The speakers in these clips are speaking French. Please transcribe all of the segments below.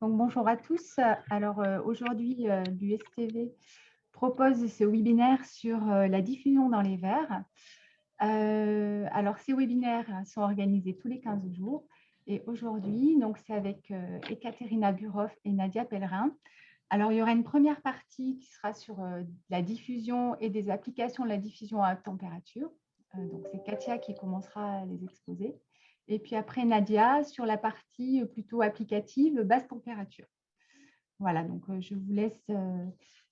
Donc, bonjour à tous. Alors, aujourd'hui, l'USTV propose ce webinaire sur la diffusion dans les verres. Alors, ces webinaires sont organisés tous les 15 jours. Et aujourd'hui, donc, c'est avec Ekaterina Burov et Nadia Pellerin. Alors, il y aura une première partie qui sera sur la diffusion et des applications de la diffusion à haute température. Donc, c'est Katia qui commencera à les exposer. Et puis après, Nadia, sur la partie plutôt applicative, basse température. Voilà, donc je vous laisse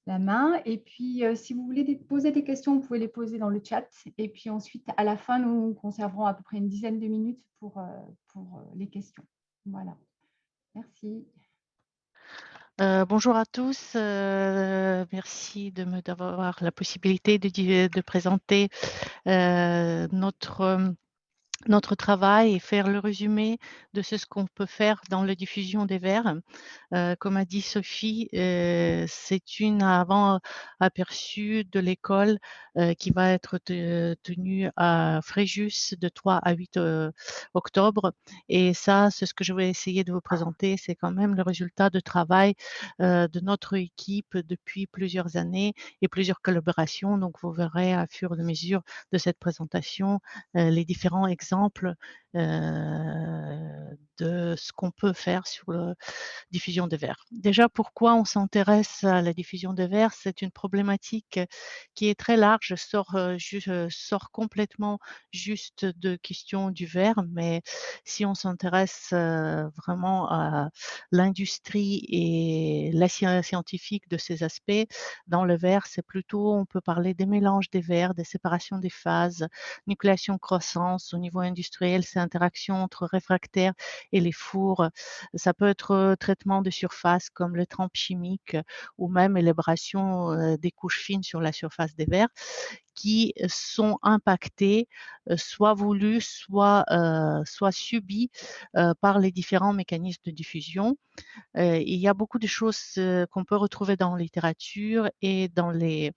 la main. Et puis, si vous voulez poser des questions, vous pouvez les poser dans le chat. Et puis ensuite, à la fin, nous conserverons à peu près une dizaine de minutes pour les questions. Voilà, merci. Bonjour à tous, merci d'avoir la possibilité de présenter notre travail et faire le résumé de ce qu'on peut faire dans la diffusion des vers. Comme a dit Sophie, c'est une avant-aperçu de l'école qui va être tenue à Fréjus de 3 à 8 octobre. Et ça, c'est ce que je vais essayer de vous présenter. C'est quand même le résultat de travail de notre équipe depuis plusieurs années et plusieurs collaborations. Donc, vous verrez à fur et à mesure de cette présentation les différents exemples de ce qu'on peut faire sur la diffusion des vers. Déjà, pourquoi on s'intéresse à la diffusion des vers? C'est une problématique qui est très large, sort complètement juste de question du verre, mais si on s'intéresse vraiment à l'industrie et la scientifique de ces aspects, dans le verre, c'est plutôt, on peut parler des mélanges des verres, des séparations des phases, nucléation-croissance. Au niveau industriel, c'est interaction entre réfractaires et les fours. Ça peut être traitement de surface comme le trempe chimique ou même élébration des couches fines sur la surface des verres qui sont impactés, soit voulus, soit subis par les différents mécanismes de diffusion. Il y a beaucoup de choses qu'on peut retrouver dans la littérature et dans les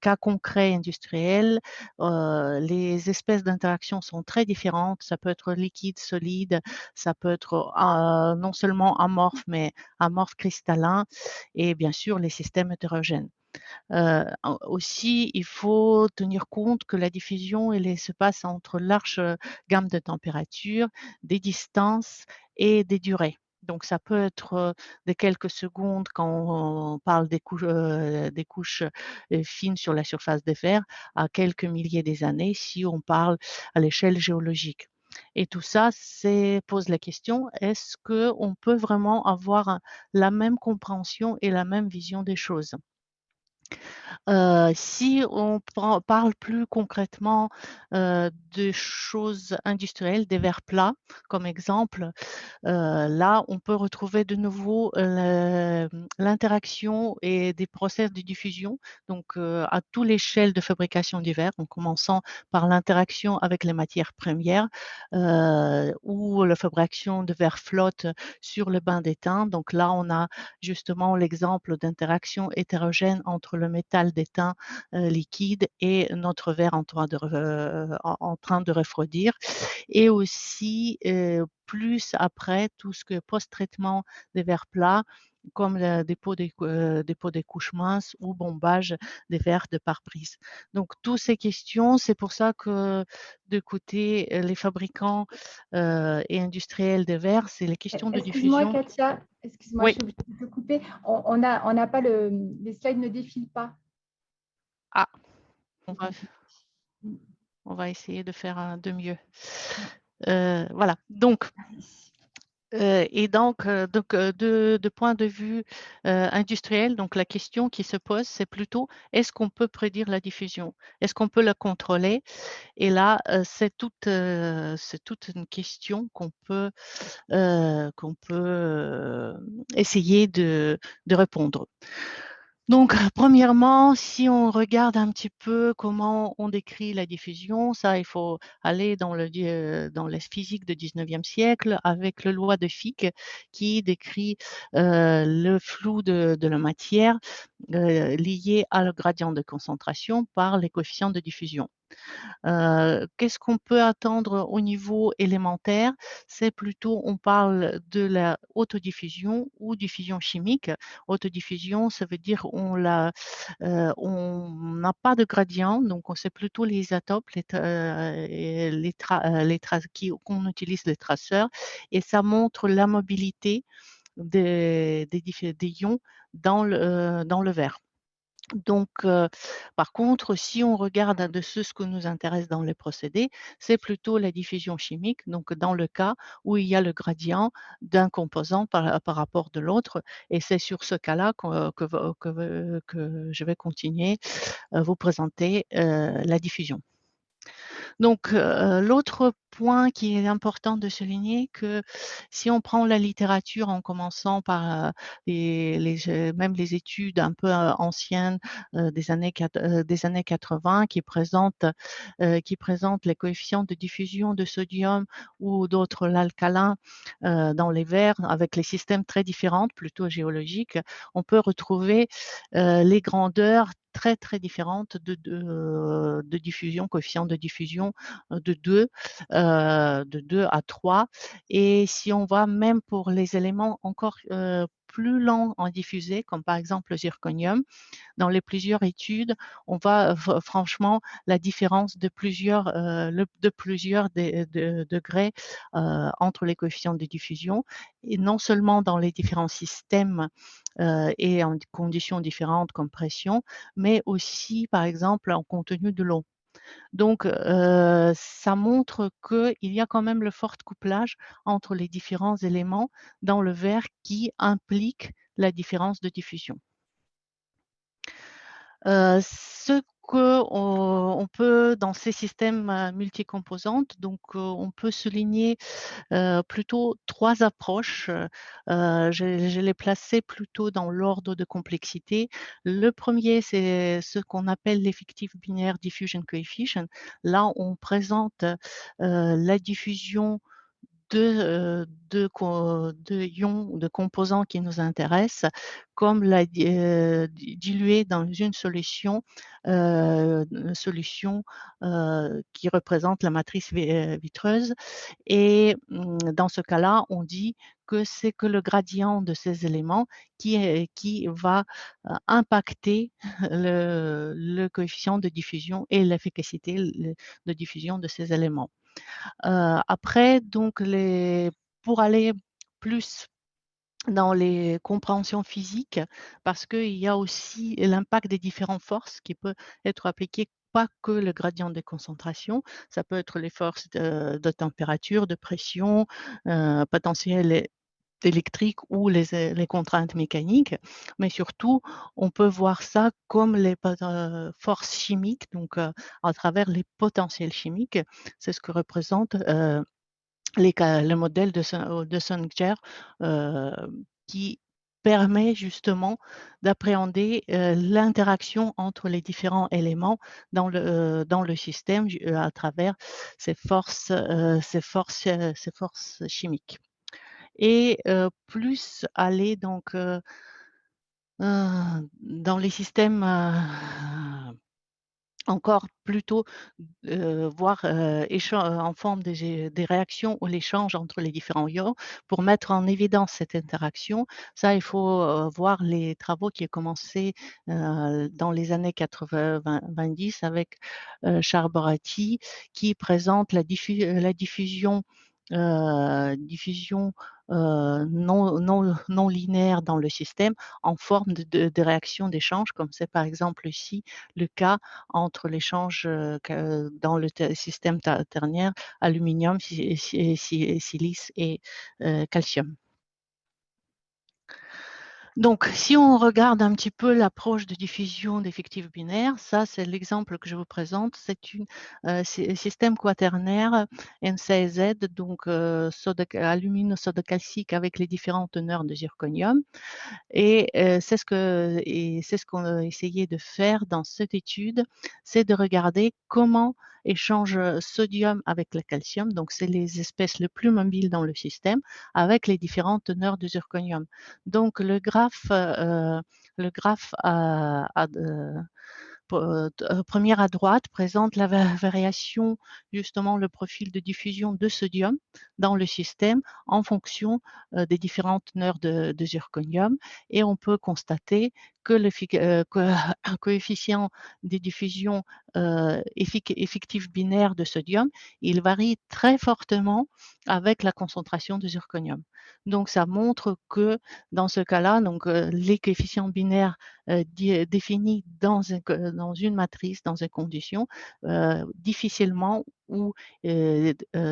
cas concrets industriels. Les espèces d'interaction sont très différentes. Ça peut être liquide, solide, ça peut être non seulement amorphe, mais amorphe cristallin, et bien sûr les systèmes hétérogènes. Aussi, il faut tenir compte que la diffusion se passe entre large gamme de températures, des distances et des durées. Donc, ça peut être de quelques secondes quand on parle des couches fines sur la surface des verres, à quelques milliers des années si on parle à l'échelle géologique. Et tout ça pose la question, est-ce qu'on peut vraiment avoir la même compréhension et la même vision des choses? Si on parle plus concrètement de choses industrielles, des verres plats comme exemple, là, on peut retrouver de nouveau l'interaction et des process de diffusion, donc à toute l'échelle de fabrication du verre, en commençant par l'interaction avec les matières premières ou la fabrication de verre flotte sur le bain d'étain. Donc là, on a justement l'exemple d'interaction hétérogène entre le métal d'étain liquide et notre verre en train de refroidir. Et aussi, plus après, tout ce que post-traitement des verres plats, comme le dépôt des couches minces ou bombage des verres de pare-brise. Donc, toutes ces questions, c'est pour ça que de côté les fabricants et industriels des verres, c'est les questions de Excuse-moi, diffusion. Katia. Excuse-moi, je Oui. suis obligée de te couper. On n'a pas les slides ne défilent pas. Ah, on C'est va, compliqué. on va essayer de faire de mieux. Voilà. Donc, et donc, de point de vue industriel, donc la question qui se pose, c'est plutôt est-ce qu'on peut prédire la diffusion? Est-ce qu'on peut la contrôler? Et là, c'est toute une question qu'on peut essayer de répondre. Donc, premièrement, si on regarde un petit peu comment on décrit la diffusion, ça, il faut aller dans la physique du 19e siècle avec la loi de Fick qui décrit le flou de la matière lié à le gradient de concentration par les coefficients de diffusion. Qu'est-ce qu'on peut attendre au niveau élémentaire? C'est plutôt, on parle de la autodiffusion ou diffusion chimique. Autodiffusion, ça veut dire on n'a pas de gradient, donc on sait plutôt les isotopes, qu'on utilise les traceurs, et ça montre la mobilité des ions dans le verre. Donc, par contre, si on regarde de ce que nous intéresse dans les procédés, c'est plutôt la diffusion chimique, donc dans le cas où il y a le gradient d'un composant par rapport de l'autre, et c'est sur ce cas-là que je vais continuer vous présenter la diffusion. Donc, l'autre point qui est important de souligner, que si on prend la littérature en commençant par, même les études un peu, anciennes, des années 80, qui présentent les coefficients de diffusion de sodium ou d'autres l'alcalin, dans les verres avec les systèmes très différents, plutôt géologiques, on peut retrouver, les grandeurs très, très différentes de diffusion, coefficient de diffusion de 2 à 3. Et si on va même pour les éléments encore plus lents en diffuser, comme par exemple le zirconium, dans les plusieurs études, on va franchement la différence de plusieurs degrés entre les coefficients de diffusion, et non seulement dans les différents systèmes et en conditions différentes comme pression, mais aussi par exemple en contenu de l'eau. Donc, ça montre qu'il y a quand même le fort couplage entre les différents éléments dans le verre qui implique la différence de diffusion. Ce qu'on peut dans ces systèmes multicomposantes, donc on peut souligner plutôt 3 approches. Je les plaçais plutôt dans l'ordre de complexité. Le premier, c'est ce qu'on appelle l'effectif binaire diffusion coefficient. Là, on présente la diffusion de ions, de composants qui nous intéressent, comme dilués dans une solution qui représente la matrice vitreuse. Et dans ce cas-là, on dit que c'est que le gradient de ces éléments qui va impacter le coefficient de diffusion et l'efficacité de diffusion de ces éléments. Après, donc, pour aller plus dans les compréhensions physiques, parce qu'il y a aussi l'impact des différentes forces qui peut être appliqué, pas que le gradient de concentration, ça peut être les forces de température, de pression, potentiel électrique ou les contraintes mécaniques, mais surtout, on peut voir ça comme les forces chimiques, donc à travers les potentiels chimiques. C'est ce que représente le modèle de Soninger, qui permet justement d'appréhender l'interaction entre les différents éléments dans le système à travers ces forces chimiques. Et plus aller donc dans les systèmes encore plutôt voir en forme des réactions ou l'échange entre les différents ions pour mettre en évidence cette interaction. Ça, il faut voir les travaux qui ont commencé dans les années 90 avec Charles-Boratti, qui présente la diffusion non linéaire dans le système en forme de réaction d'échange, comme c'est par exemple ici le cas entre l'échange dans le système ternaire aluminium, silice et calcium. Donc, si on regarde un petit peu l'approche de diffusion d'effectifs binaires, ça c'est l'exemple que je vous présente, c'est un système quaternaire NCZ, donc alumine soda calcique avec les différentes teneurs de zirconium. Et c'est ce qu'on a essayé de faire dans cette étude, c'est de regarder comment échange sodium avec le calcium, donc c'est les espèces les plus mobiles dans le système, avec les différentes teneurs de zirconium. Donc le graphe première à droite présente la variation, justement le profil de diffusion de sodium dans le système en fonction des différentes teneurs de zirconium, et on peut constater que un coefficient de diffusion effectif binaire de sodium, il varie très fortement avec la concentration de zirconium. Donc ça montre que dans ce cas-là, donc les coefficients binaires définis dans une matrice, dans une condition, difficilement ou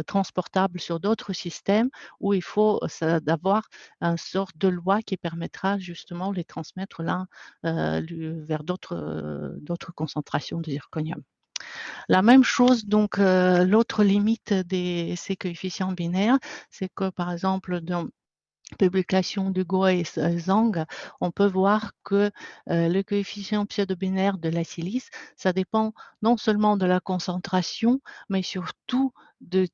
transportables sur d'autres systèmes, où il faut d'avoir une sorte de loi qui permettra justement de les transmettre l'un vers d'autres concentrations de zirconium. La même chose, donc l'autre limite de ces coefficients binaires, c'est que par exemple dans publication de Goa et Zhang, on peut voir que le coefficient pseudo-binaire de la silice, ça dépend non seulement de la concentration, mais surtout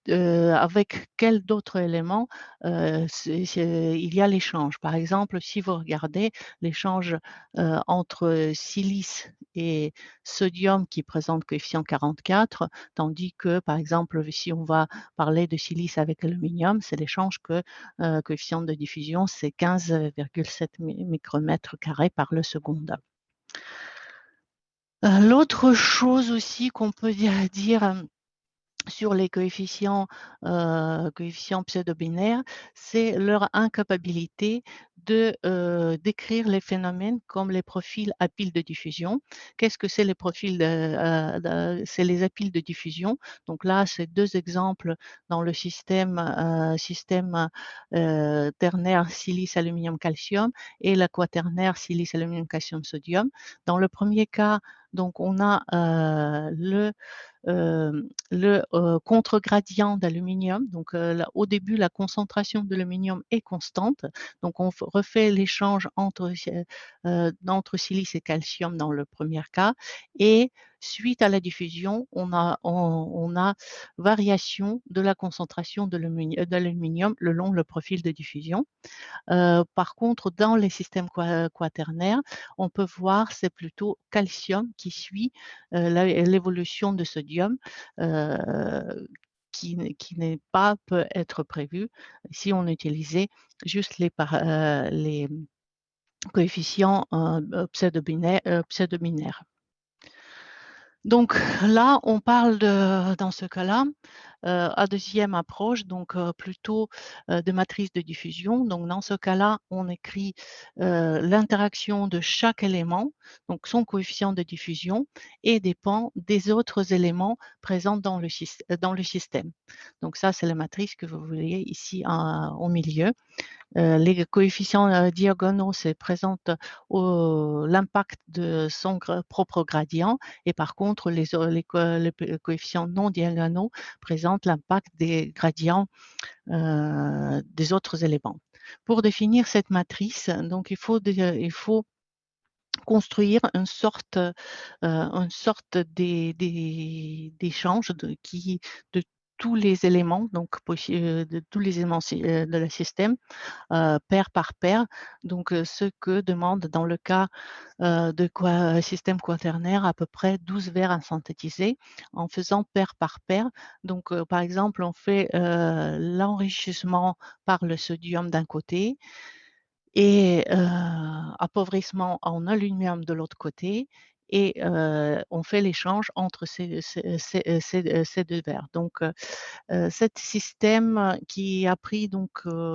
avec quels d'autres éléments il y a l'échange. Par exemple, si vous regardez l'échange entre silice et sodium qui présente coefficient 44, tandis que, par exemple, si on va parler de silice avec aluminium, c'est l'échange coefficient de diffusion, c'est 15,7 micromètres carrés par le seconde. L'autre chose aussi qu'on peut dire sur les coefficients pseudo-binaires, c'est leur incapacité de décrire les phénomènes comme les profils à pile de diffusion. Qu'est-ce que c'est les profils c'est les apiles de diffusion. Donc là, c'est deux exemples dans le système ternaire silice aluminium calcium et la quaternaire silice aluminium calcium sodium. Dans le premier cas, donc on a le contre-gradient d'aluminium. Donc, au début, la concentration de l'aluminium est constante. Donc, on refait l'échange entre silice et calcium dans le premier cas. Et suite à la diffusion, on a variation de la concentration de l'aluminium le long le profil de diffusion. Par contre, dans les systèmes quaternaires, on peut voir c'est plutôt calcium qui suit l'évolution de sodium, qui n'est pas peut être prévu si on utilisait juste les coefficients pseudo-binaires. Donc là, on parle dans ce cas-là, à deuxième approche, donc plutôt de matrice de diffusion. Donc dans ce cas-là, on écrit l'interaction de chaque élément, donc son coefficient de diffusion, et dépend des autres éléments présents dans le système. Donc ça, c'est la matrice que vous voyez ici au milieu. Les coefficients diagonaux se présentent l'impact de son propre gradient, et par contre les coefficients non diagonaux présentent l'impact des gradients des autres éléments. Pour définir cette matrice, donc il faut construire une sorte d'échange de tous les éléments, donc de tous les éléments de le système, paire par paire. Donc, ce que demande dans le cas de système quaternaire à peu près 12 verres à synthétiser en faisant paire par paire. Donc, par exemple, on fait l'enrichissement par le sodium d'un côté et appauvrissement en aluminium de l'autre côté, et on fait l'échange entre ces deux verres. Donc, cet système qui a pris donc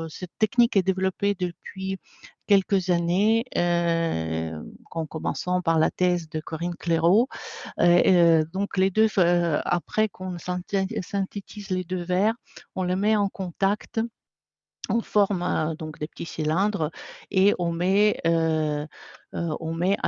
cette technique est développée depuis quelques années, en commençant par la thèse de Corinne Clairaut. Donc les deux, après qu'on synthétise les deux verres, on les met en contact. On forme donc des petits cylindres et on met à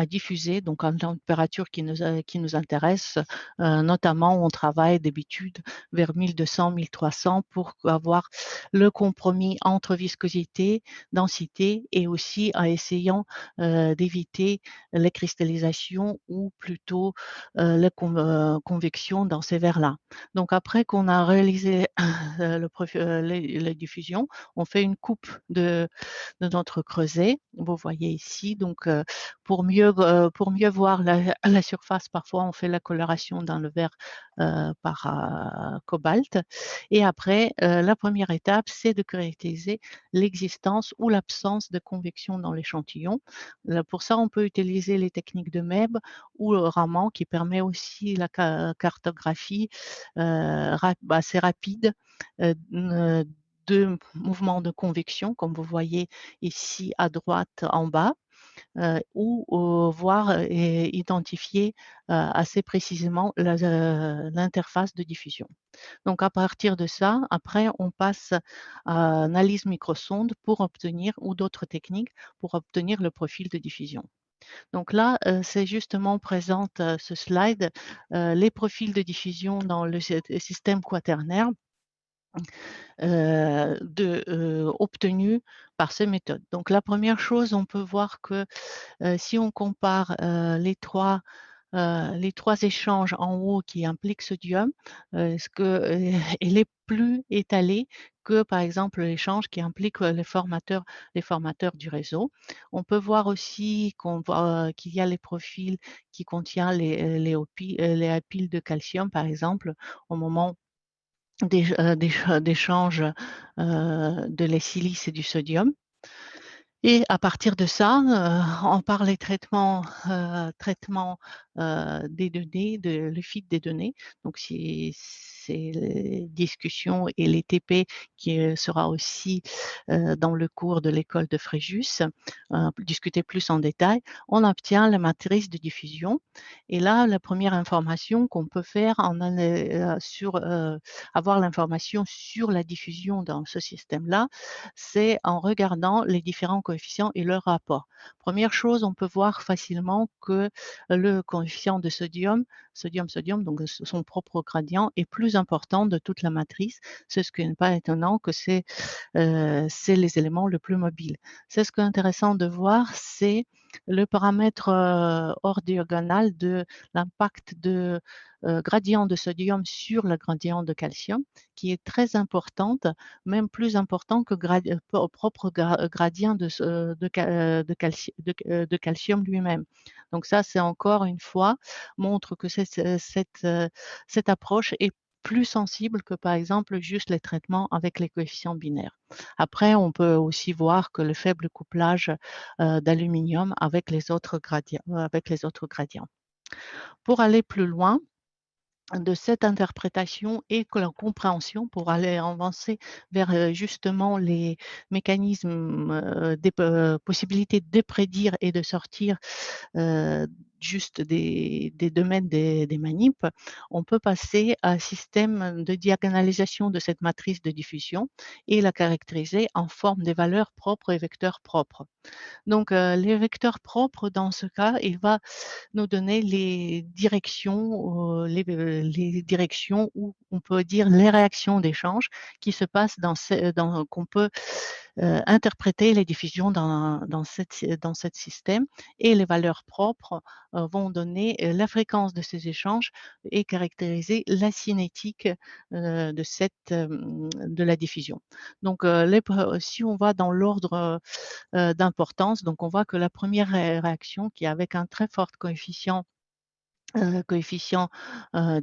diffuser, donc à une température qui nous intéresse. Notamment, on travaille d'habitude vers 1200-1300 pour avoir le compromis entre viscosité, densité, et aussi en essayant d'éviter les cristallisations ou plutôt la convection dans ces verres-là. Donc après qu'on a réalisé la diffusion, on fait une coupe de notre creuset. Vous voyez ici, donc pour mieux voir la surface, parfois on fait la coloration dans le verre par cobalt. Et après, la première étape, c'est de caractériser l'existence ou l'absence de convection dans l'échantillon. Pour ça, on peut utiliser les techniques de MEB ou le Raman qui permet aussi la cartographie assez rapide de mouvements de convection, comme vous voyez ici à droite en bas, ou voir et identifier assez précisément l'interface de diffusion. Donc à partir de ça, après, on passe à analyse microsonde pour obtenir, ou d'autres techniques, pour obtenir le profil de diffusion. Donc là, c'est justement présente ce slide, les profils de diffusion dans le système quaternaire obtenus par ces méthodes. Donc la première chose, on peut voir que si on compare les trois échanges en haut qui impliquent sodium, elle est plus étalée que, par exemple, l'échange qui implique les formateurs du réseau. On peut voir aussi qu'il y a les profils qui contiennent les apiles de calcium, par exemple, au moment d'échange de les silices et du sodium. Et à partir de ça, on parle des traitements des données, le feed des données. Donc, c'est les discussions et les TP qui sera aussi dans le cours de l'école de Fréjus, discuter plus en détail. On obtient la matrice de diffusion. Et là, la première information qu'on peut faire avoir l'information sur la diffusion dans ce système-là, c'est en regardant les différents coefficients et leur rapport. Première chose, on peut voir facilement que le coefficient de sodium, donc son propre gradient, est plus important de toute la matrice. C'est ce qui n'est pas étonnant que c'est les éléments les plus mobiles. C'est ce qui est intéressant de voir, c'est le paramètre hors diagonale de l'impact de gradient de sodium sur le gradient de calcium, qui est très importante, même plus important que propre gradient de calcium lui-même. Donc ça, c'est encore une fois, montre que cette approche est plus sensible que, par exemple, juste les traitements avec les coefficients binaires. Après, on peut aussi voir que le faible couplage d'aluminium avec les autres gradients. Pour aller plus loin, de cette interprétation et que la compréhension pour aller avancer vers justement les mécanismes des possibilités de prédire et de sortir juste des domaines des manips, on peut passer à un système de diagonalisation de cette matrice de diffusion et la caractériser en forme des valeurs propres et vecteurs propres. Donc, les vecteurs propres, dans ce cas, il va nous donner les directions où on peut dire les réactions d'échange qui se passent qu'on peut interpréter les diffusions dans cette système, et les valeurs propres vont donner la fréquence de ces échanges et caractériser la cinétique de la diffusion. Donc, si on va dans l'ordre d'importance, donc on voit que la première réaction qui est avec un très fort coefficient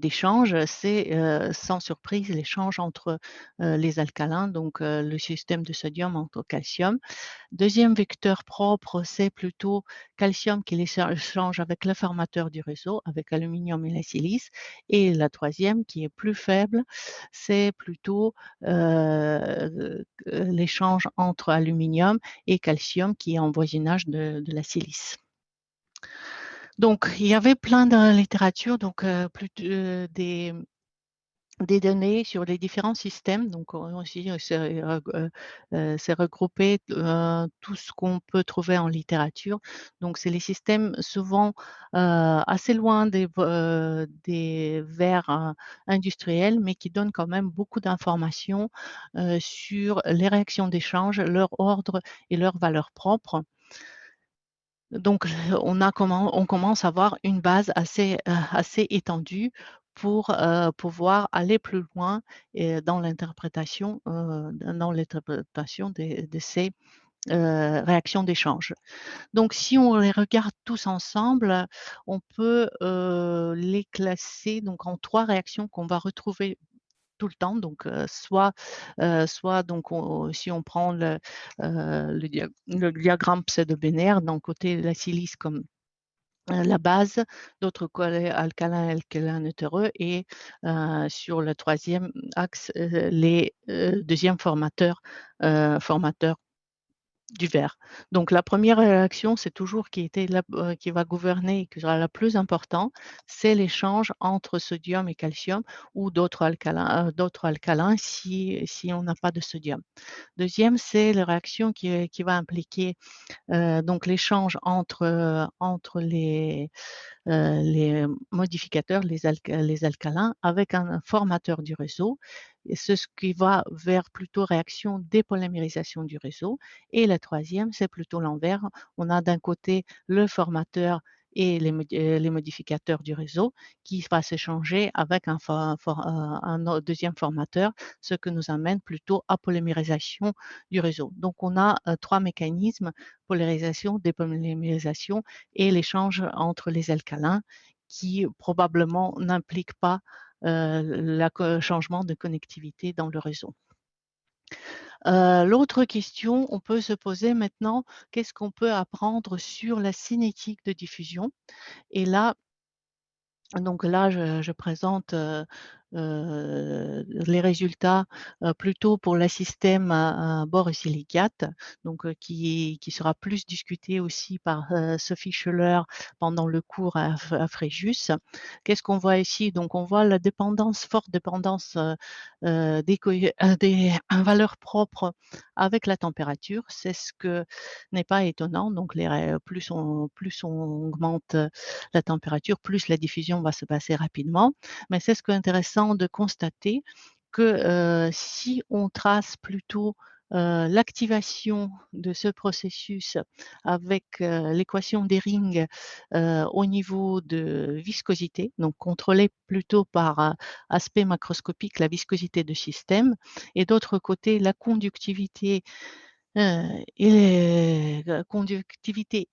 d'échange, c'est sans surprise l'échange entre les alcalins, donc le système de sodium entre calcium. Deuxième vecteur propre, c'est plutôt calcium qui l'échange avec le formateur du réseau, avec aluminium et la silice. Et la troisième, qui est plus faible, c'est plutôt l'échange entre aluminium et calcium qui est en voisinage de la silice. Donc, il y avait plein de littérature, donc des données sur les différents systèmes. Donc, aussi, c'est regroupé tout ce qu'on peut trouver en littérature. Donc, c'est les systèmes souvent assez loin des verres industriels, mais qui donnent quand même beaucoup d'informations sur les réactions d'échange, leur ordre et leurs valeurs propres. Donc, on commence à avoir une base assez étendue pour pouvoir aller plus loin dans l'interprétation de ces réactions d'échange. Donc, si on les regarde tous ensemble, on peut les classer donc en 3 réactions qu'on va retrouver tout le temps. Donc, soit donc si on prend le diagramme pseudo-binaire, d'un côté la silice comme la base, d'autres alcalin, alcalin neuteux et sur le troisième axe, les deuxièmes formateurs du verre. Donc la première réaction, c'est toujours qui va gouverner et qui sera la plus importante, c'est l'échange entre sodium et calcium ou d'autres alcalins si on n'a pas de sodium. Deuxième, c'est la réaction qui va impliquer donc l'échange entre les modificateurs, les alcalins, avec un formateur du réseau. Et c'est ce qui va vers plutôt réaction dépolymérisation du réseau. Et la troisième, c'est plutôt l'envers. On a d'un côté le formateur et les modificateurs du réseau qui va s'échanger avec un deuxième formateur, ce que nous amène plutôt à polymérisation du réseau. Donc, on a 3 mécanismes, polarisation, dépolymérisation et l'échange entre les alcalins qui probablement n'impliquent pas le changement de connectivité dans le réseau. L'autre question, on peut se poser maintenant, qu'est-ce qu'on peut apprendre sur la cinétique de diffusion? Et là, donc là, je présente les résultats plutôt pour le système borosilicate, donc qui sera plus discuté aussi par Sophie Schoeller pendant le cours à Fréjus. Qu'est-ce qu'on voit ici? Donc on voit la forte dépendance des valeurs propres avec la température. C'est ce que n'est pas étonnant. Donc plus on augmente la température, plus la diffusion va se passer rapidement. Mais c'est ce qui est intéressant de constater que si on trace plutôt l'activation de ce processus avec l'équation des rings au niveau de viscosité, donc contrôlée plutôt par aspect macroscopique, la viscosité de système, et d'autre côté la conductivité et la conductivité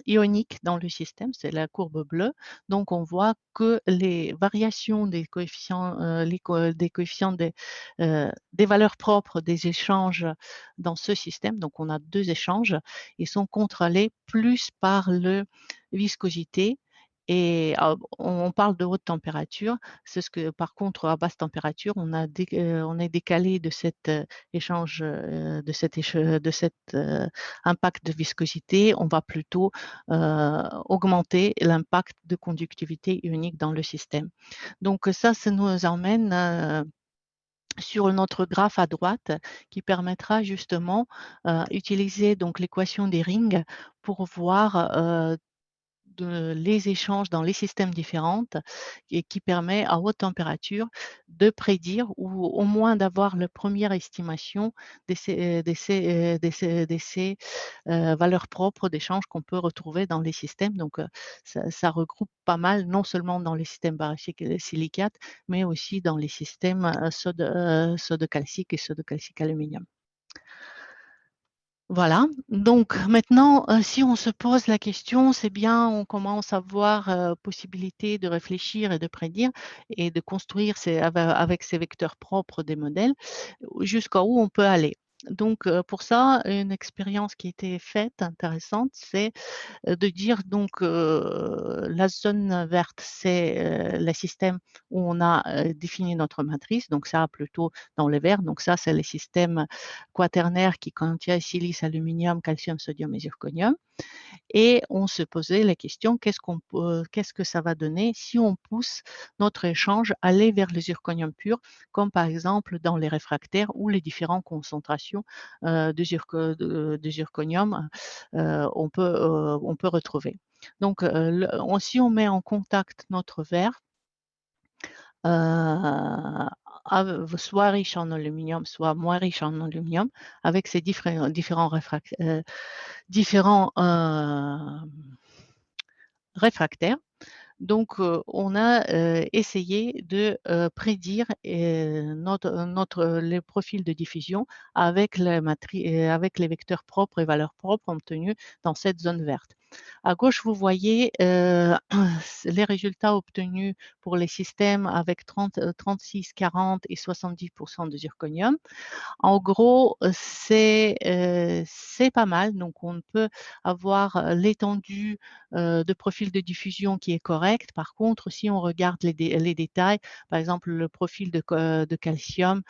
ionique dans le système, c'est la courbe bleue. Donc, on voit que les variations des coefficients, des coefficients des valeurs propres des échanges dans ce système, donc on a 2 échanges, ils sont contrôlés plus par le viscosité. Et on parle de haute température, c'est ce que par contre à basse température, on est décalé de cet échange, de cet impact de viscosité, on va plutôt augmenter l'impact de conductivité ionique dans le système. Donc ça nous emmène sur notre graphe à droite qui permettra justement d'utiliser donc l'équation des rings pour voir les échanges dans les systèmes différents et qui permet à haute température de prédire ou au moins d'avoir la première estimation de ces valeurs propres d'échange qu'on peut retrouver dans les systèmes. Donc, ça regroupe pas mal, non seulement dans les systèmes borosilicates, mais aussi dans les systèmes soda calcique et soda calcique aluminium. Voilà, donc maintenant, si on se pose la question, c'est bien, on commence à voir possibilité de réfléchir et de prédire et de construire avec ces vecteurs propres des modèles, jusqu'à où on peut aller. Donc, pour ça, une expérience qui a été faite intéressante, c'est de dire donc la zone verte, c'est le système où on a défini notre matrice, donc ça plutôt dans le vert, donc ça c'est les systèmes quaternaires qui contiennent silice, aluminium, calcium, sodium et zirconium. Et on se posait la question, qu'est-ce que ça va donner si on pousse notre échange à aller vers le zirconium pur, comme par exemple dans les réfractaires ou les différentes concentrations de zirconium on peut retrouver. Donc, si on met en contact notre verre, soit riche en aluminium, soit moins riche en aluminium, avec ces différents réfractaires, Donc, on a essayé de prédire les profils de diffusion avec avec les vecteurs propres et valeurs propres obtenus dans cette zone verte. À gauche, vous voyez les résultats obtenus pour les systèmes avec 36, 40 et 70% de zirconium. En gros, c'est pas mal. Donc, on peut avoir l'étendue de profil de diffusion qui est correcte. Par contre, si on regarde les détails, par exemple, le profil de calcium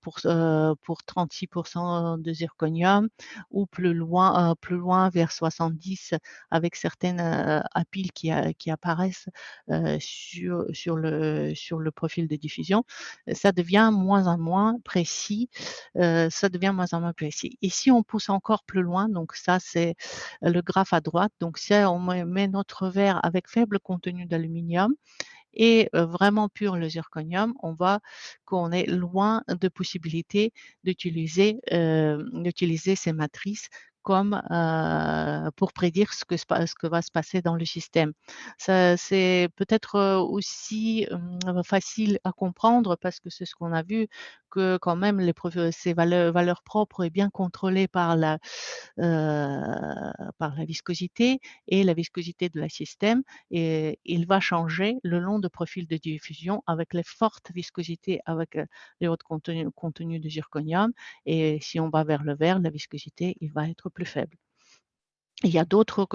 pour 36% de zirconium ou plus loin vers 70 avec certaines appiles qui apparaissent sur le profil de diffusion, ça devient moins en moins précis ça devient moins en moins précis. Et si on pousse encore plus loin, donc ça c'est le graphe à droite, donc si on met notre verre avec faible contenu d'aluminium et vraiment pur le zirconium, on voit qu'on est loin de possibilités d'utiliser ces matrices comme pour prédire ce que va se passer dans le système. Ça, c'est peut-être aussi facile à comprendre parce que c'est ce qu'on a vu, que quand même ces valeurs propres est bien contrôlées par la viscosité et la viscosité de la système. Et il va changer le long de profil de diffusion avec les fortes viscosités, avec les hauts contenus de zirconium. Et si on va vers le vert, la viscosité, il va être plus faible. Il y a d'autres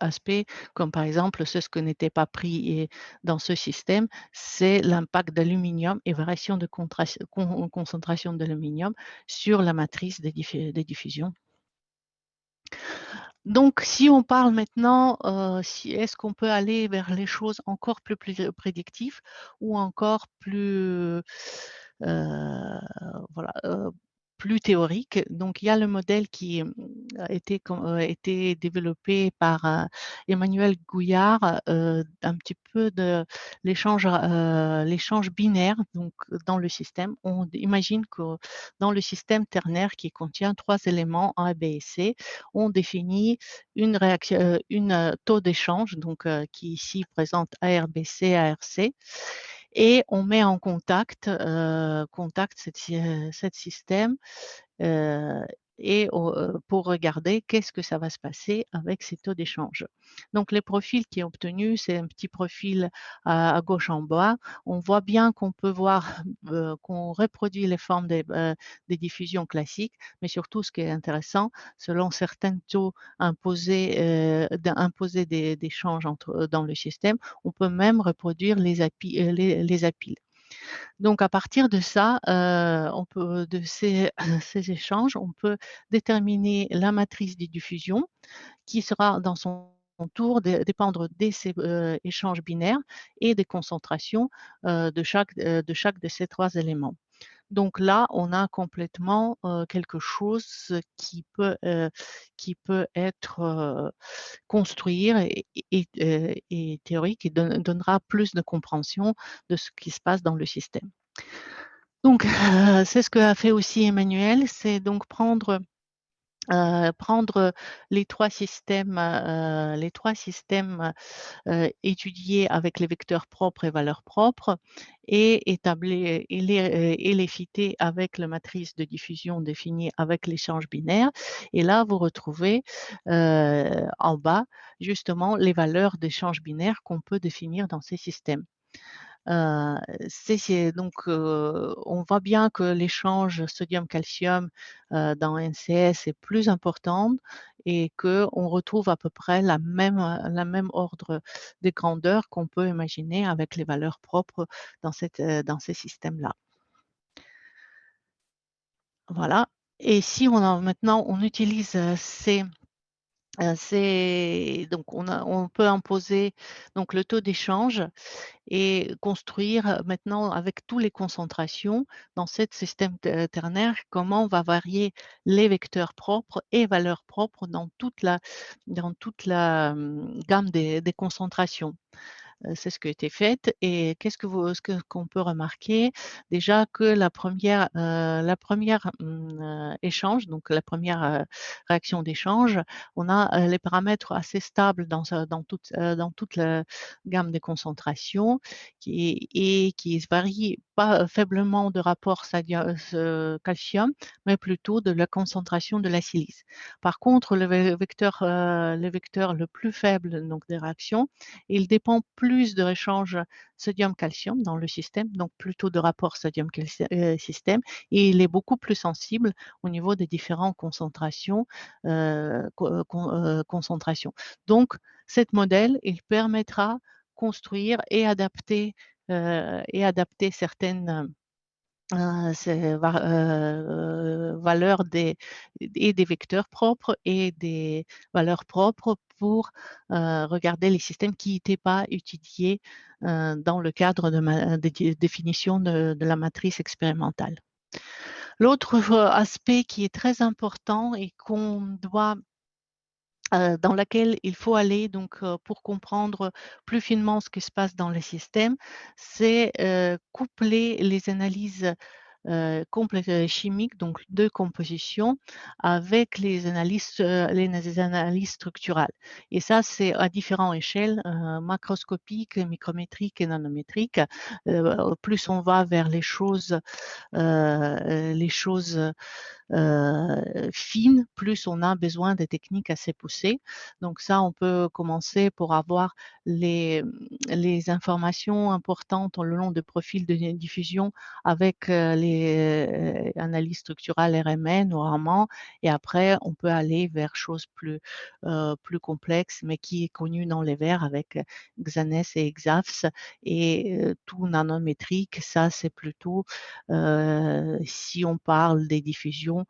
aspects, comme par exemple, ce que n'était pas pris dans ce système, c'est l'impact d'aluminium et variation de concentration d'aluminium sur la matrice de diffusion. Donc, si on parle maintenant, est-ce qu'on peut aller vers les choses encore plus prédictives ou encore plus, voilà, plus théoriques. Donc, il y a le modèle qui a été développé par Emmanuel Gouillard, un petit peu de l'échange binaire donc, dans le système. On imagine que dans le système ternaire qui contient 3 éléments A, B et C, on définit une taux d'échange, donc qui ici présente ARBC, ARC, et on met en contact cet système euh, pour regarder qu'est-ce que ça va se passer avec ces taux d'échange. Donc, les profils qui est obtenu, c'est un petit profil à gauche en bas. On voit bien qu'on peut voir qu'on reproduit les formes des diffusions classiques, mais surtout, ce qui est intéressant, selon certains taux imposés d'échange dans le système, on peut même reproduire les appiles. Donc, à partir de ça, de ces échanges, on peut déterminer la matrice des diffusions qui sera dans son tour dépendre des échanges binaires et des concentrations de chaque de ces 3 éléments. Donc là, on a complètement quelque chose qui peut être construit et théorique et donnera plus de compréhension de ce qui se passe dans le système. Donc, c'est ce qu'a fait aussi Emmanuel, c'est donc prendre les 3 systèmes, étudiés avec les vecteurs propres et valeurs propres et établir et les fitter avec la matrice de diffusion définie avec l'échange binaire. Et là, vous retrouvez en bas justement les valeurs d'échange binaire qu'on peut définir dans ces systèmes. Donc, on voit bien que l'échange sodium-calcium dans NCS est plus important et qu'on retrouve à peu près la même ordre de grandeur qu'on peut imaginer avec les valeurs propres dans ces systèmes-là. Voilà. Et si maintenant on utilise donc on peut imposer donc le taux d'échange et construire maintenant avec toutes les concentrations dans ce système ternaire, comment on va varier les vecteurs propres et valeurs propres dans toute la gamme des concentrations. c'est ce qui a été fait. Et qu'est-ce que qu'on peut remarquer? Déjà que la première échange, donc la première réaction d'échange, on a les paramètres assez stables dans toute la gamme des concentrations qui varient pas faiblement de rapport calcium, mais plutôt de la concentration de la silice. Par contre, le vecteur le plus faible donc des réactions, il dépend plus de l'échange sodium-calcium dans le système, donc plutôt de rapport sodium-système, et il est beaucoup plus sensible au niveau des différentes concentrations. Donc, cet modèle, il permettra construire et adapter certaines ces valeurs des vecteurs propres et des valeurs propres pour regarder les systèmes qui n'étaient pas étudiés dans le cadre de définition de la matrice expérimentale. L'autre aspect qui est très important et dans laquelle il faut aller donc pour comprendre plus finement ce qui se passe dans le système, c'est coupler les analyses chimiques, donc de composition, avec les analyses structurales. Et ça, c'est à différentes échelles, macroscopiques, micrométriques et nanométriques. Plus on va vers les choses fines, plus on a besoin de techniques assez poussées. Donc ça, on peut commencer pour avoir les informations importantes le long de profils de diffusion avec les analyses structurales RMN ou Raman, et après, on peut aller vers choses plus complexes, mais qui est connue dans les verres avec XANES et XAFS, et tout nanométrique, ça c'est plutôt si on parle des diffusions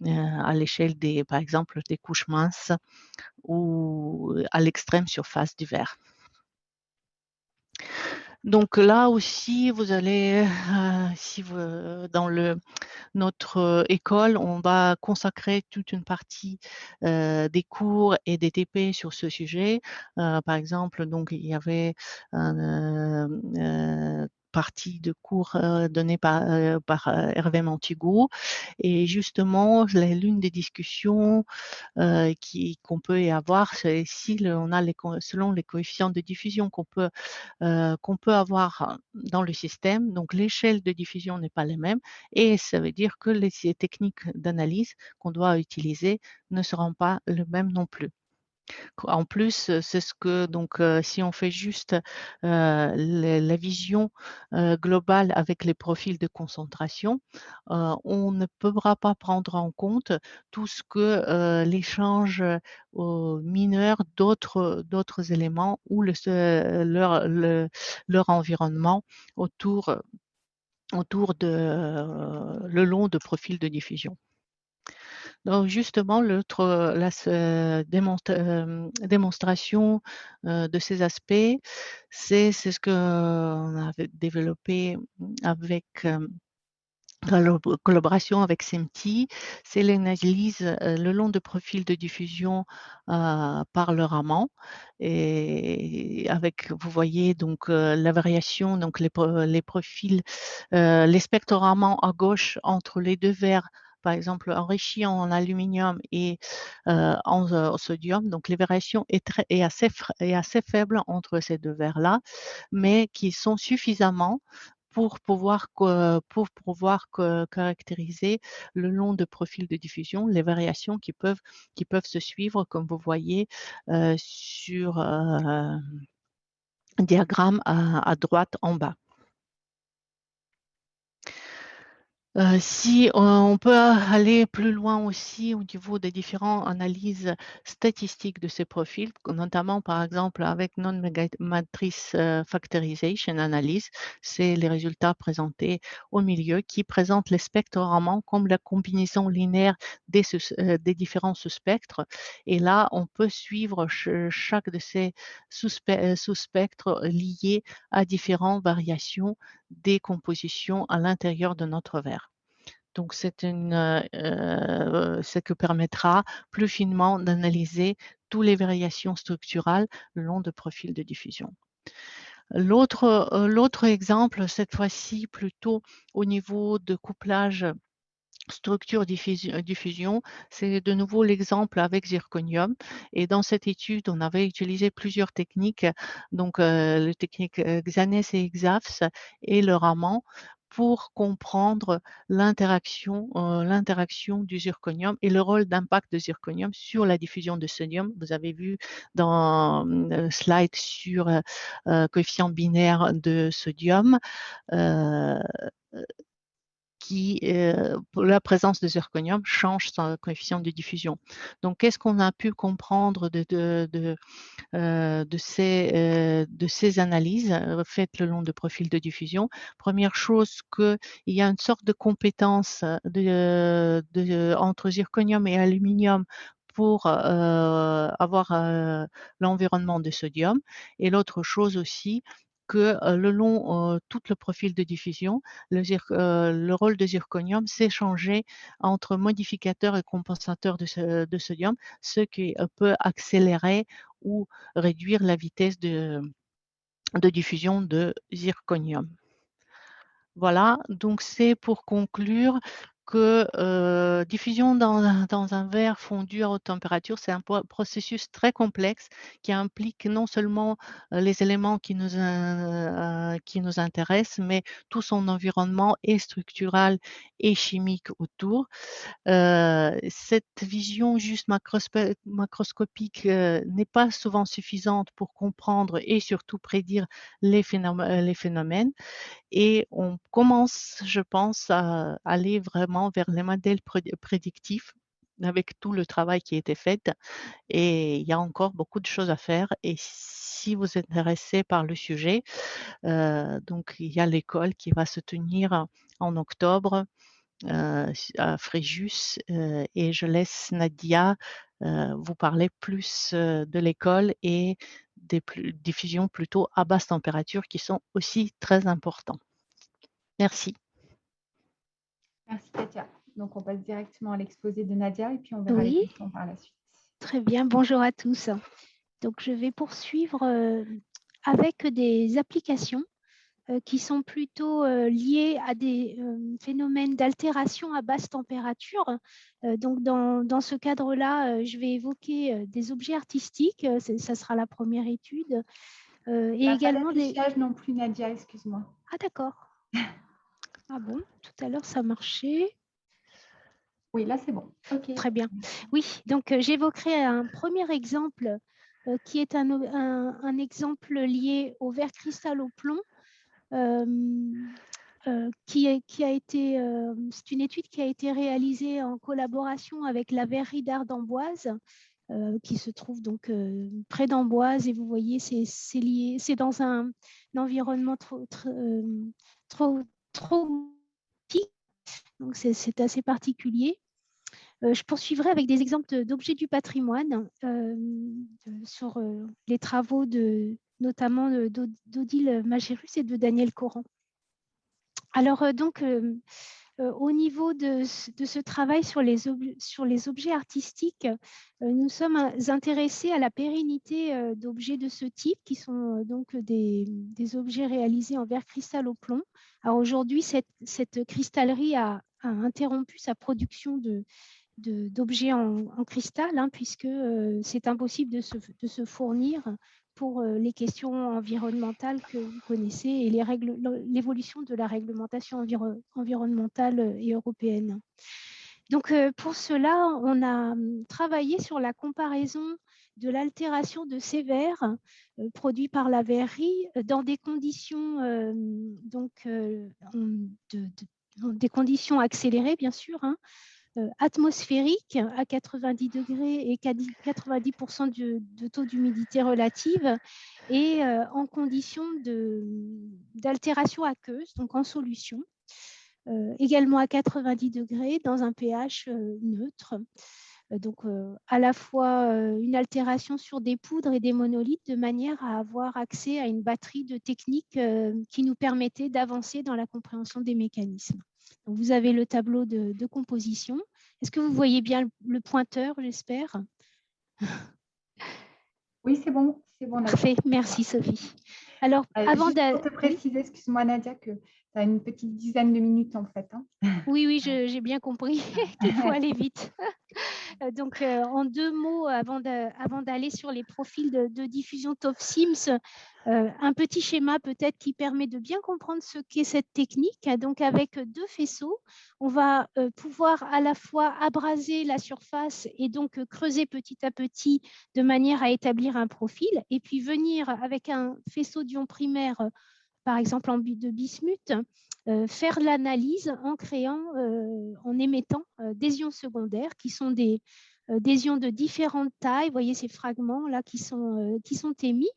à l'échelle par exemple, des couches minces ou à l'extrême surface du verre. Donc là aussi, vous allez, dans notre école, on va consacrer toute une partie des cours et des TP sur ce sujet. Par exemple, donc il y avait partie de cours donnée par Hervé Montigou, et justement l'une des discussions qu'on peut y avoir, c'est si on a selon les coefficients de diffusion qu'on peut avoir dans le système, donc l'échelle de diffusion n'est pas la même, et ça veut dire que les techniques d'analyse qu'on doit utiliser ne seront pas les mêmes non plus. En plus, c'est ce que donc si on fait juste la vision globale avec les profils de concentration, on ne pourra pas prendre en compte tout ce que l'échange mineur d'autres éléments ou leur environnement autour le long de profils de diffusion. Donc justement, la démonstration de ces aspects, c'est ce qu'on avait développé avec la collaboration avec SEMTI, c'est l'analyse le long de profils de diffusion par le Raman, et vous voyez donc la variation, donc les profils, les spectres Raman à gauche entre les deux verres, par exemple enrichis en aluminium et en sodium. Donc les variations est assez faible entre ces deux verres-là, mais qui sont suffisamment pour pouvoir caractériser le long de profils de diffusion les variations qui peuvent se suivre, comme vous voyez sur un diagramme à droite en bas. Si on peut aller plus loin aussi au niveau des différentes analyses statistiques de ces profils, notamment par exemple avec non-matrix factorization analysis, c'est les résultats présentés au milieu qui présentent les spectres Raman comme la combinaison linéaire des différents sous-spectres. Et là, on peut suivre chaque de ces sous-spectres liés à différentes variations des compositions à l'intérieur de notre verre. Donc, c'est ce que permettra plus finement d'analyser toutes les variations structurales le long de profils de diffusion. L'autre exemple, cette fois-ci plutôt au niveau de couplage structure diffusion, c'est de nouveau l'exemple avec zirconium. Et dans cette étude, on avait utilisé plusieurs techniques, donc les techniques Xanes et Xavs et le Raman pour comprendre l'interaction du zirconium et le rôle d'impact de zirconium sur la diffusion de sodium. Vous avez vu dans le slide sur coefficient binaire de sodium. Qui, pour la présence de zirconium, change son coefficient de diffusion. Donc, qu'est-ce qu'on a pu comprendre de ces analyses faites le long de profils de diffusion? Première chose, qu'il y a une sorte de compétence entre zirconium et aluminium pour avoir l'environnement de sodium. Et l'autre chose aussi, que le long tout le profil de diffusion, le rôle de zirconium s'est changé entre modificateur et compensateur de sodium, ce qui peut accélérer ou réduire la vitesse de diffusion de zirconium. Voilà, donc c'est pour conclure que diffusion dans un verre fondu à haute température, c'est un processus très complexe qui implique non seulement les éléments qui nous intéressent, mais tout son environnement et structural et chimique autour. Cette vision juste macroscopique n'est pas souvent suffisante pour comprendre et surtout prédire les phénomènes. Et on commence, je pense, à aller vraiment vers les modèles prédictifs avec tout le travail qui a été fait. Et il y a encore beaucoup de choses à faire. Et si vous êtes intéressé par le sujet, donc il y a l'école qui va se tenir en octobre à Fréjus, et je laisse Nadia vous parler plus de l'école et des diffusions plutôt à basse température qui sont aussi très importants. Merci. Merci Katia. Donc, on passe directement à l'exposé de Nadia et puis on verra les Oui, questions par la suite. très bien. Bonjour à tous. Donc, je vais poursuivre avec des applications qui sont plutôt liées à des phénomènes d'altération à basse température. Donc, dans ce cadre-là, je vais évoquer des objets artistiques. Ça sera la première étude. Et également des... non plus, Nadia, excuse-moi. Ah, d'accord. Ah bon, tout à l'heure, ça marchait. Oui, là, c'est bon. Okay. Très bien. Oui, donc j'évoquerai un premier exemple qui est un exemple lié au verre cristal au plomb, c'est une étude qui a été réalisée en collaboration avec la verrerie d'art d'Amboise, qui se trouve donc près d'Amboise. Et vous voyez, c'est dans un environnement trop donc c'est assez particulier. Je poursuivrai avec des exemples d'objets du patrimoine sur les travaux notamment d'Odile Magérus et de Daniel Coran. Alors, au niveau de ce travail sur les objets artistiques, nous sommes intéressés à la pérennité d'objets de ce type, qui sont donc des objets réalisés en verre cristal au plomb. Alors aujourd'hui, cette cristallerie a interrompu sa production d'objets en cristal, puisque c'est impossible de se fournir pour les questions environnementales que vous connaissez et l'évolution de la réglementation environnementale et européenne. Donc, pour cela, on a travaillé sur la comparaison de l'altération de ces verres produits par la verrerie dans des conditions, des conditions accélérées, bien sûr, atmosphérique à 90 degrés et 90% de taux d'humidité relative, et en conditions d'altération aqueuse, donc en solution, également à 90 degrés dans un pH neutre. Donc, à la fois une altération sur des poudres et des monolithes, de manière à avoir accès à une batterie de techniques qui nous permettait d'avancer dans la compréhension des mécanismes. Donc, vous avez le tableau de composition. Est-ce que vous voyez bien le pointeur, j'espère? Oui, c'est bon. C'est bon. Parfait, merci Sophie. Alors, avant Juste pour te oui, préciser, excuse-moi Nadia, que tu as une petite dizaine de minutes en fait. Hein. oui, j'ai bien compris qu'il faut aller vite. Donc, en 2 mots, avant d'aller sur les profils de diffusion TOF-SIMS, un petit schéma peut-être qui permet de bien comprendre ce qu'est cette technique. Donc, avec 2 faisceaux, on va pouvoir à la fois abraser la surface et donc creuser petit à petit de manière à établir un profil, et puis venir avec un faisceau d'ion primaire, par exemple de bismuth, faire l'analyse en créant, en émettant des ions secondaires qui sont des ions de différentes tailles. Vous voyez ces fragments-là qui sont émis.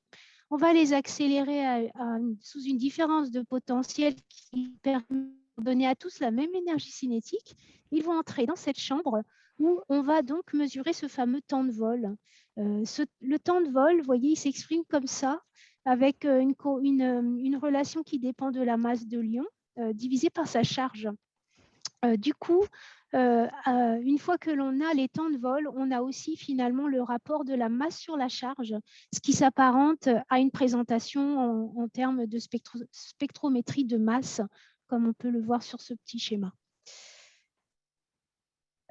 On va les accélérer sous une différence de potentiel qui permet de donner à tous la même énergie cinétique. Ils vont entrer dans cette chambre où on va donc mesurer ce fameux temps de vol. Le temps de vol, vous voyez, il s'exprime comme ça, avec une relation qui dépend de la masse de l'ion divisée par sa charge. Du coup, une fois que l'on a les temps de vol, on a aussi finalement le rapport de la masse sur la charge, ce qui s'apparente à une présentation en termes de spectrométrie de masse, comme on peut le voir sur ce petit schéma.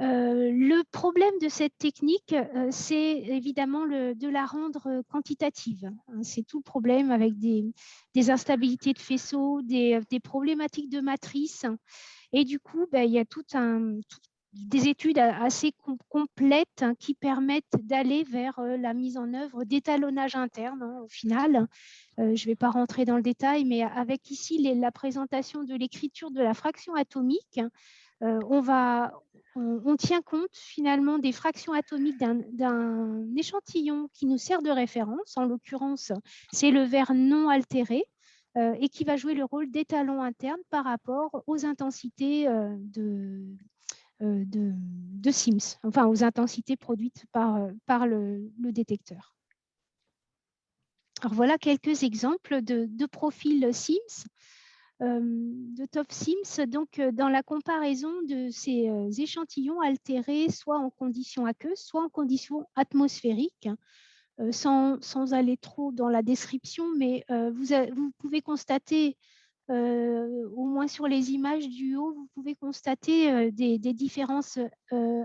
Le problème de cette technique, c'est évidemment de la rendre quantitative. C'est tout le problème avec des instabilités de faisceaux, des problématiques de matrice. Et du coup, il y a des études assez complètes qui permettent d'aller vers la mise en œuvre d'étalonnage interne au final. Je ne vais pas rentrer dans le détail, mais avec ici la présentation de l'écriture de la fraction atomique, on tient compte finalement des fractions atomiques d'un échantillon qui nous sert de référence. En l'occurrence, c'est le verre non altéré et qui va jouer le rôle d'étalon interne par rapport aux intensités de SIMS, enfin aux intensités produites par le détecteur. Alors voilà quelques exemples de profils SIMS. De TOF-SIMS, donc dans la comparaison de ces échantillons altérés, soit en conditions aqueuses, soit en conditions atmosphériques, sans aller trop dans la description, mais vous pouvez constater, au moins sur les images du haut, vous pouvez constater des différences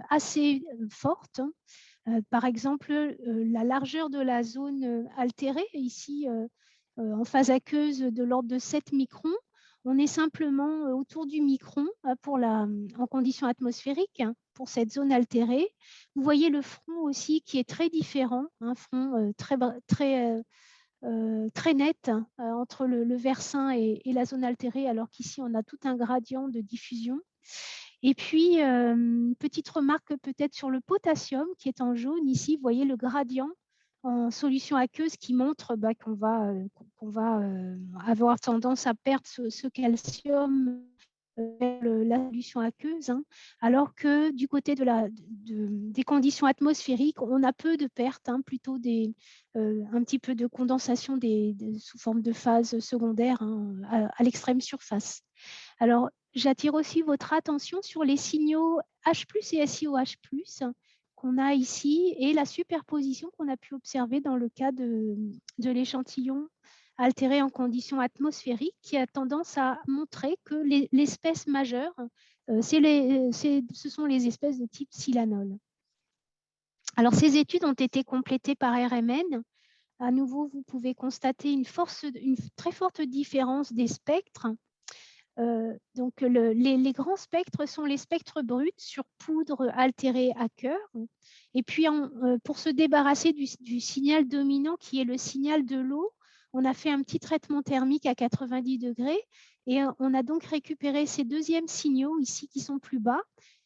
assez fortes. Par exemple, la largeur de la zone altérée, ici en phase aqueuse de l'ordre de 7 microns. On est simplement autour du micron en conditions atmosphériques pour cette zone altérée. Vous voyez le front aussi qui est très différent, un front très net entre le versin et la zone altérée, alors qu'ici on a tout un gradient de diffusion. Et puis, petite remarque peut-être sur le potassium qui est en jaune. Ici, vous voyez le gradient en solution aqueuse qui montre qu'on va avoir tendance à perdre ce calcium vers la solution aqueuse, alors que du côté des conditions atmosphériques, on a peu de pertes, plutôt un petit peu de condensation sous forme de phase secondaire à l'extrême surface. Alors, j'attire aussi votre attention sur les signaux H+ et SiOH+, qu'on a ici, et la superposition qu'on a pu observer dans le cas de l'échantillon altéré en conditions atmosphériques, qui a tendance à montrer que l'espèce majeure, ce sont les espèces de type silanol. Alors, ces études ont été complétées par RMN. À nouveau, vous pouvez constater une très forte différence des spectres. Donc, les grands spectres sont les spectres bruts sur poudre altérée à cœur. Et puis, pour se débarrasser du signal dominant qui est le signal de l'eau, on a fait un petit traitement thermique à 90 degrés et on a donc récupéré ces deuxièmes signaux ici qui sont plus bas.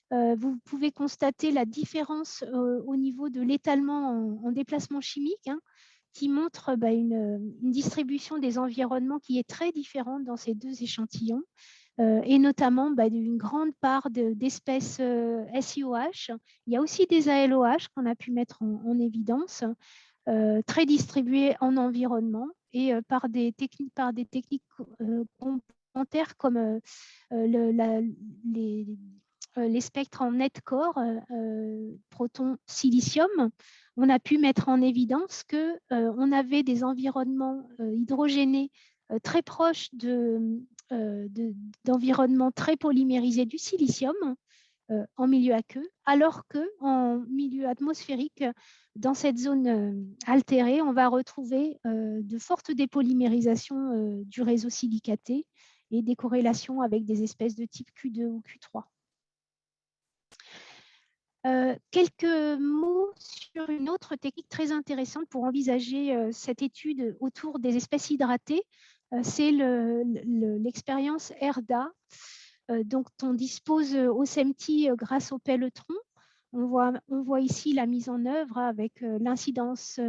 Vous pouvez constater la différence au niveau de l'étalement en déplacement chimique, qui montre une distribution des environnements qui est très différente dans ces deux échantillons, et notamment d'une grande part d'espèces SiOH. Il y a aussi des ALOH qu'on a pu mettre en évidence, très distribués en environnement et par des techniques complémentaires comme les spectres en net core, proton-silicium, on a pu mettre en évidence qu'on avait des environnements hydrogénés très proches d'environnements très polymérisés du silicium en milieu aqueux, alors qu'en milieu atmosphérique, dans cette zone altérée, on va retrouver de fortes dépolymérisations du réseau silicaté et des corrélations avec des espèces de type Q2 ou Q3. Quelques mots sur une autre technique très intéressante pour envisager cette étude autour des espèces hydratées. C'est l'expérience ERDA, dont on dispose au SEMTI grâce au pelletron. On voit ici la mise en œuvre avec l'incidence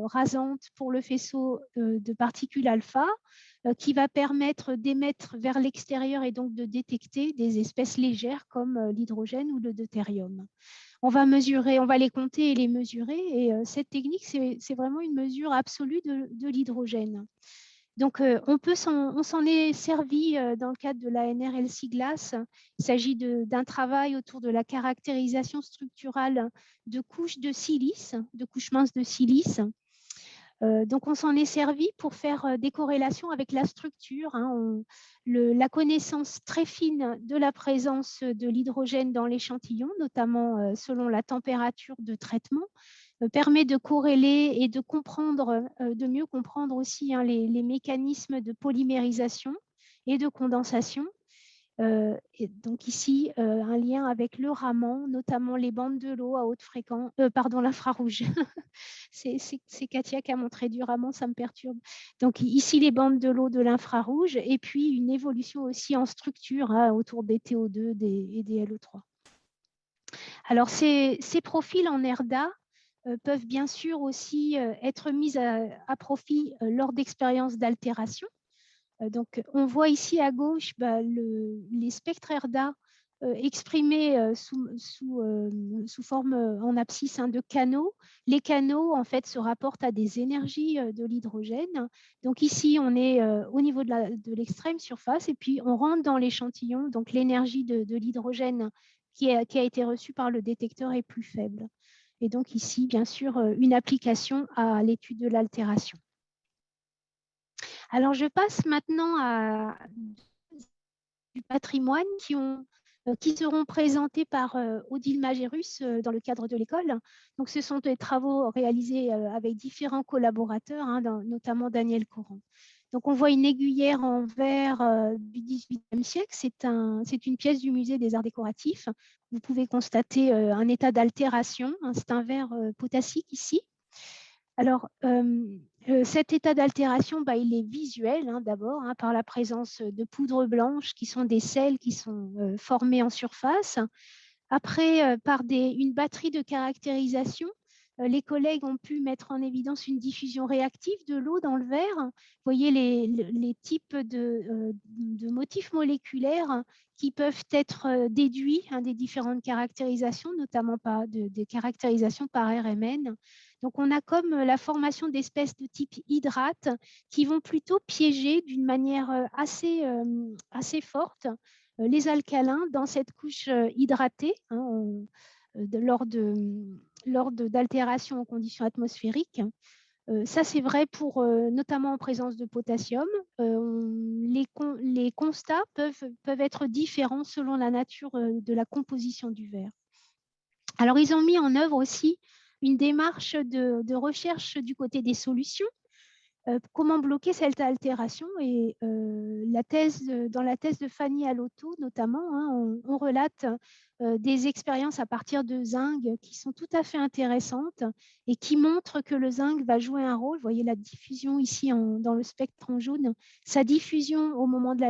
rasante pour le faisceau de particules alpha qui va permettre d'émettre vers l'extérieur et donc de détecter des espèces légères comme l'hydrogène ou le deutérium. On va les compter et les mesurer et cette technique, c'est vraiment une mesure absolue de l'hydrogène. Donc, on s'en est servi dans le cadre de la NRLC Glass. Il s'agit d'un travail autour de la caractérisation structurale de couches de silice, de couches minces de silice. Donc, on s'en est servi pour faire des corrélations avec la structure. La connaissance très fine de la présence de l'hydrogène dans l'échantillon, notamment selon la température de traitement, permet de corréler et de comprendre, de mieux comprendre aussi les mécanismes de polymérisation et de condensation. Et donc ici, un lien avec le Raman, notamment les bandes de l'eau à haute fréquence, l'infrarouge. C'est Katia qui a montré du Raman, ça me perturbe. Donc ici, les bandes de l'eau de l'infrarouge et puis une évolution aussi en structure autour des TO2 et des LO3. Alors, ces profils en ERDA peuvent bien sûr aussi être mis à profit lors d'expériences d'altération. Donc, on voit ici à gauche les spectres ERDA exprimés sous forme en abscisse de canaux. Les canaux, en fait, se rapportent à des énergies de l'hydrogène. Donc, ici, on est au niveau de l'extrême surface et puis on rentre dans l'échantillon. Donc, l'énergie de l'hydrogène qui a été reçue par le détecteur est plus faible. Et donc, ici, bien sûr, une application à l'étude de l'altération. Alors, je passe maintenant à du patrimoine qui seront présentés par Odile Magérus dans le cadre de l'école. Donc, ce sont des travaux réalisés avec différents collaborateurs, notamment Daniel Coran. Donc, on voit une aiguillère en verre du XVIIIe siècle. C'est une pièce du musée des arts décoratifs. Vous pouvez constater un état d'altération. C'est un verre potassique ici. Alors, cet état d'altération, il est visuel d'abord, par la présence de poudres blanches qui sont des sels qui sont formés en surface. Après, par une batterie de caractérisation, les collègues ont pu mettre en évidence une diffusion réactive de l'eau dans le verre. Vous voyez les types de motifs moléculaires qui peuvent être déduits des différentes caractérisations, notamment des caractérisations par RMN. Donc, on a comme la formation d'espèces de type hydrate qui vont plutôt piéger d'une manière assez forte les alcalins dans cette couche hydratée lors d'altérations en conditions atmosphériques. Ça, c'est vrai pour notamment en présence de potassium. Les constats peuvent être différents selon la nature de la composition du verre. Alors, ils ont mis en œuvre aussi une démarche de recherche du côté des solutions. Comment bloquer cette altération et dans la thèse de Fanny Alotto notamment, on relate des expériences à partir de zinc qui sont tout à fait intéressantes et qui montrent que le zinc va jouer un rôle. Vous voyez la diffusion ici dans le spectre en jaune, sa diffusion au moment de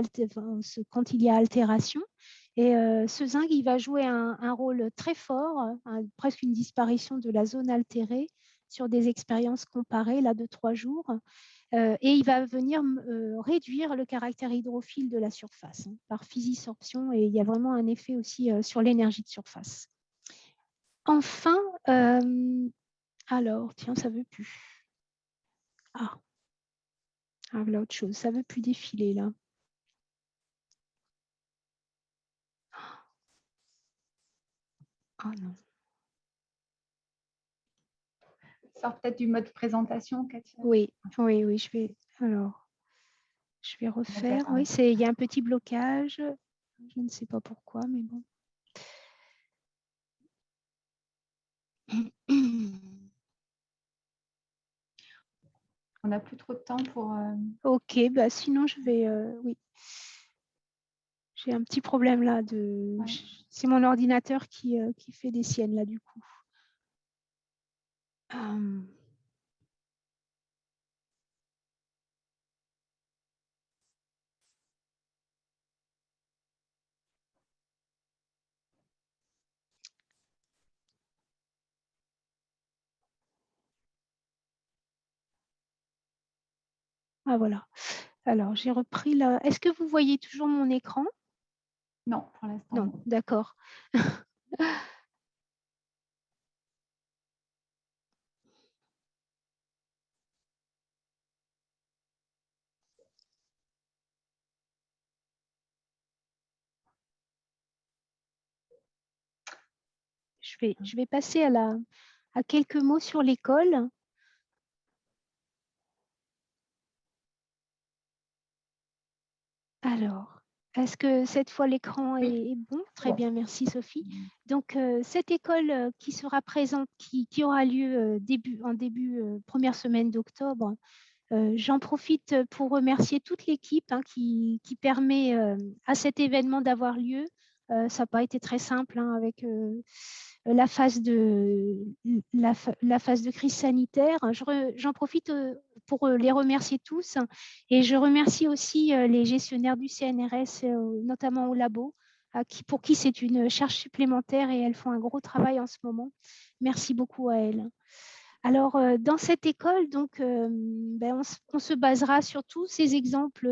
quand il y a altération. Et ce zinc, il va jouer un rôle très fort, presque une disparition de la zone altérée sur des expériences comparées là, de 3 jours. Et il va venir réduire le caractère hydrophile de la surface par physisorption et il y a vraiment un effet aussi sur l'énergie de surface. Enfin, alors, tiens, ça ne veut plus. Ah, voilà autre chose, ça ne veut plus défiler là. Oh non. Sors peut-être du mode présentation, Katia. Oui, je vais. Alors, je vais refaire. Oui, il y a un petit blocage. Je ne sais pas pourquoi, mais bon. On n'a plus trop de temps pour... Ok, bah sinon je vais. Oui, j'ai un petit problème là. Ouais. C'est mon ordinateur qui fait des siennes là du coup. Ah voilà. Alors j'ai repris là. Est-ce que vous voyez toujours mon écran? Non, pour l'instant. Non, d'accord. Je vais passer à quelques mots sur l'école. Alors, est-ce que cette fois l'écran est bon? Très bien, merci Sophie. Donc, cette école qui sera présente, qui aura lieu en début première semaine d'octobre, j'en profite pour remercier toute l'équipe qui permet à cet événement d'avoir lieu. Ça n'a pas été très simple avec la phase la phase de crise sanitaire. J'en profite pour les remercier tous et je remercie aussi les gestionnaires du CNRS, notamment au labo, pour qui c'est une charge supplémentaire et elles font un gros travail en ce moment. Merci beaucoup à elles. Alors, dans cette école, donc, on se basera sur tous ces exemples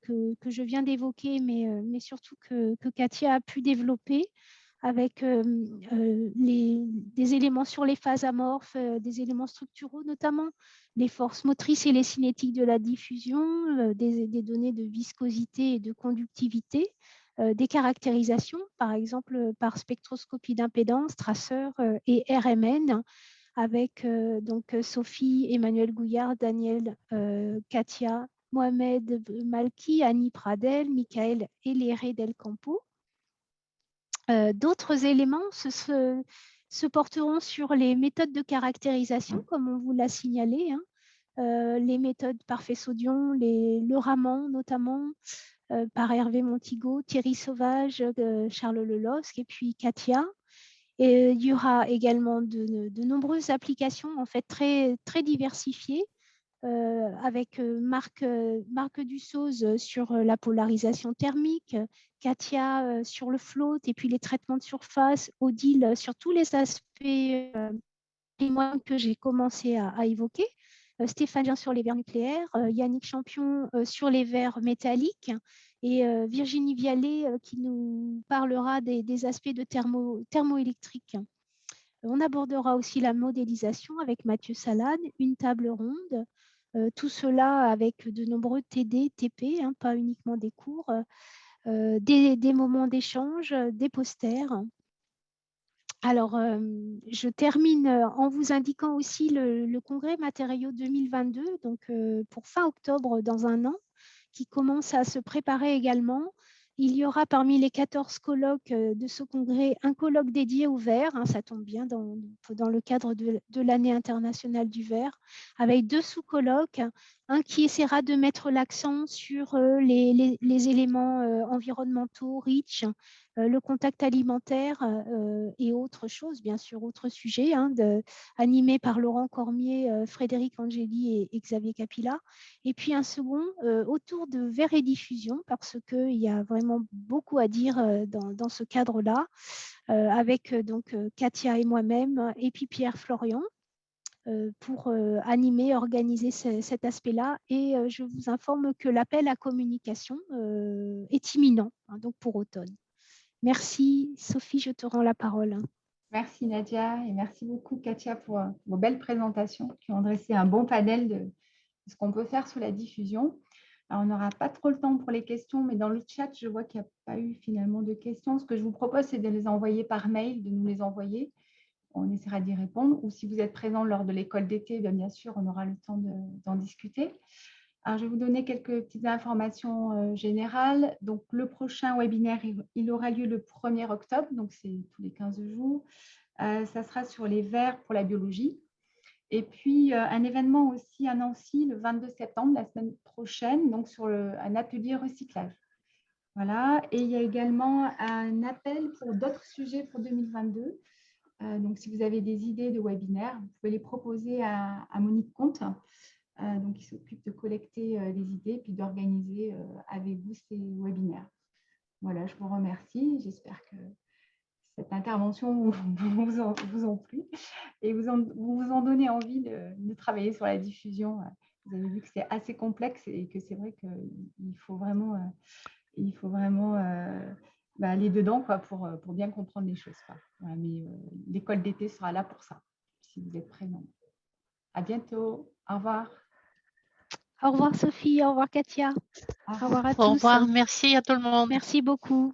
que je viens d'évoquer, mais surtout que Katia a pu développer avec des éléments sur les phases amorphes, des éléments structuraux, notamment les forces motrices et les cinétiques de la diffusion, des données de viscosité et de conductivité, des caractérisations, par exemple par spectroscopie d'impédance, traceur et RMN, avec donc Sophie, Emmanuel Gouillard, Daniel, Katia, Mohamed Malki, Annie Pradel, Michael Eléré del Campo. D'autres éléments se porteront sur les méthodes de caractérisation, comme on vous l'a signalé, les méthodes par Fessaudion, le Raman notamment, par Hervé Montigo, Thierry Sauvage, Charles Lelosque et puis Katia. Et il y aura également de nombreuses applications en fait très, très diversifiées avec Marc Dussoz sur la polarisation thermique, Katia sur le float et puis les traitements de surface, Odile sur tous les aspects que j'ai commencé à évoquer, Stéphane Jean sur les verres nucléaires, Yannick Champion sur les verres métalliques et Virginie Vialet qui nous parlera des aspects de thermoélectrique. On abordera aussi la modélisation avec Mathieu Salade, une table ronde, tout cela avec de nombreux TD, TP, pas uniquement des cours, des moments d'échange, des posters. Alors, je termine en vous indiquant aussi le congrès matériaux 2022, donc pour fin octobre dans un an, qui commence à se préparer également. Il y aura parmi les 14 colloques de ce congrès un colloque dédié au verre, ça tombe bien dans le cadre de l'année internationale du verre, avec 2 sous-colloques, un qui essaiera de mettre l'accent sur les éléments environnementaux, riches, le contact alimentaire et autres choses, bien sûr, autres sujets, animés par Laurent Cormier, Frédéric Angeli et Xavier Capilla. Et puis un second autour de verre et diffusion, parce qu'il y a vraiment beaucoup à dire dans ce cadre-là, avec donc Katia et moi-même, et puis Pierre Florian, pour animer, organiser cet aspect-là. Et je vous informe que l'appel à communication est imminent, donc pour automne. Merci. Sophie, je te rends la parole. Merci Nadia et merci beaucoup Katia pour vos belles présentations qui ont dressé un bon panel de ce qu'on peut faire sous la diffusion. Alors, on n'aura pas trop le temps pour les questions, mais dans le chat, je vois qu'il n'y a pas eu finalement de questions. Ce que je vous propose, c'est de les envoyer par mail, de nous les envoyer. On essaiera d'y répondre. Ou si vous êtes présent lors de l'école d'été, bien sûr, on aura le temps d'en discuter. Alors, je vais vous donner quelques petites informations générales. Donc, le prochain webinaire, il aura lieu le 1er octobre, donc c'est tous les 15 jours. Ça sera sur les vers pour la biologie. Et puis, un événement aussi à Nancy le 22 septembre, la semaine prochaine, donc sur un atelier recyclage. Voilà. Et il y a également un appel pour d'autres sujets pour 2022. Donc, si vous avez des idées de webinaires, vous pouvez les proposer à Monique Comte, donc qui s'occupe de collecter les idées puis d'organiser avec vous ces webinaires. Voilà, je vous remercie. J'espère que cette intervention vous en plu et vous en donnez envie de travailler sur la diffusion. Vous avez vu que c'est assez complexe et que c'est vrai qu'il faut vraiment, aller dedans quoi, pour bien comprendre les choses. Voilà, mais l'école d'été sera là pour ça, si vous êtes présents. À bientôt. Au revoir. Au revoir Sophie, au revoir Katia. Au revoir à tous. Au revoir, merci à tout le monde. Merci beaucoup.